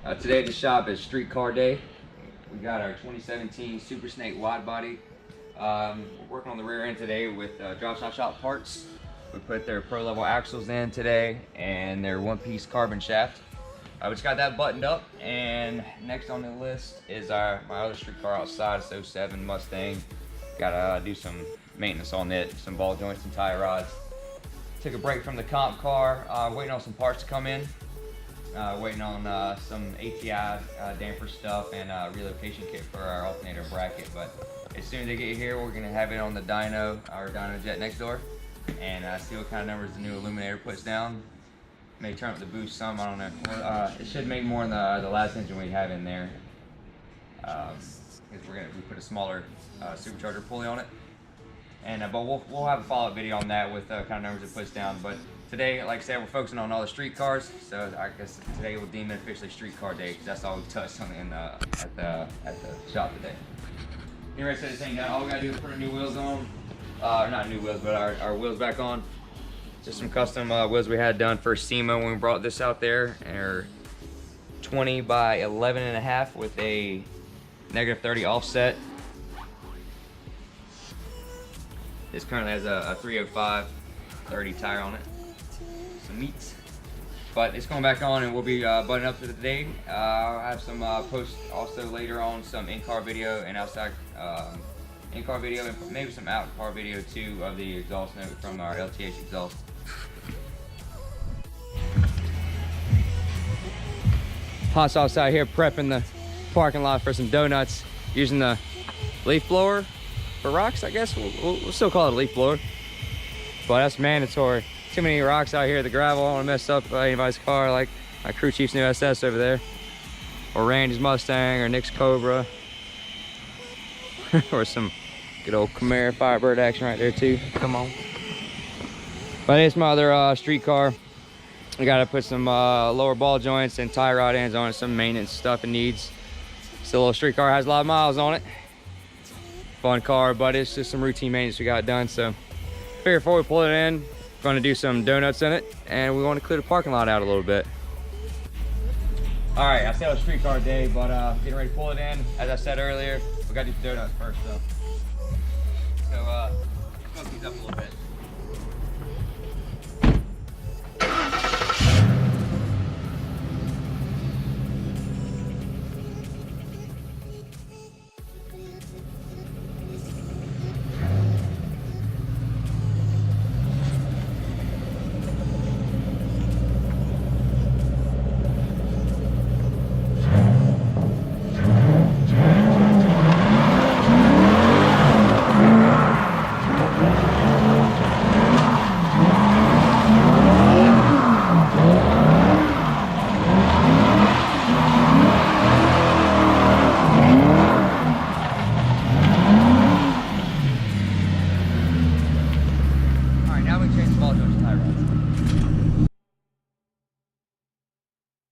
Today at the shop is streetcar day. We got our 2017 Super Snake wide body. We're working on the rear end today with Driveshaft Shop parts. We put their pro level axles in today and their one-piece carbon shaft. We just got that buttoned up, and next on the list is my other street car outside, it's 07 Mustang. Gotta do some maintenance on it, some ball joints and tie rods. Took a break from the comp car, waiting on some parts to come in. Waiting on some ATI damper stuff and relocation kit for our alternator bracket. But as soon as they get here, we're gonna have it on the dyno, our dyno jet next door, and see what kind of numbers the new illuminator puts down. May turn up the boost some, I don't know. It should make more than the last engine we have in there. Because we put a smaller supercharger pulley on it. And but we'll have a follow-up video on that with kind of numbers it puts down. But today, like I said, we're focusing on all the street cars. So I guess today we'll deem it officially street car day, because that's all we touched on at the shop today. Anyway, so this thing down, all we gotta do is put our new wheels on. Not new wheels, but our wheels back on. Just some custom wheels we had done for SEMA when we brought this out there. And they're 20 by 11.5 with a -30 offset. This currently has a 305/30 tire on it. Some meats. But it's going back on, and we'll be buttoning up for the day. I'll have some posts also later on, some in-car video and outside in-car video, and maybe some out-car video too of the exhaust note from our LTH exhaust. Hot sauce out here prepping the parking lot for some donuts, using the leaf blower for rocks, I guess. We'll still call it a leaf blower, but that's mandatory. Too many rocks out here, the gravel. I don't want to mess up anybody's car, like my crew chief's new SS over there, or Randy's Mustang, or Nick's Cobra, or some good old Camaro Firebird action right there too. Come on. But it's my other street car. I gotta put some lower ball joints and tie rod ends on it, some maintenance stuff it needs. Still a little street car, has a lot of miles on it. Fun car, but it's just some routine maintenance we got done. So figure before we pull it in, we're gonna do some donuts in it, and we want to clear the parking lot out a little bit. All right, I said it was street car day, but getting ready to pull it in. As I said earlier, we gotta do the donuts first though. So cook these up a little bit.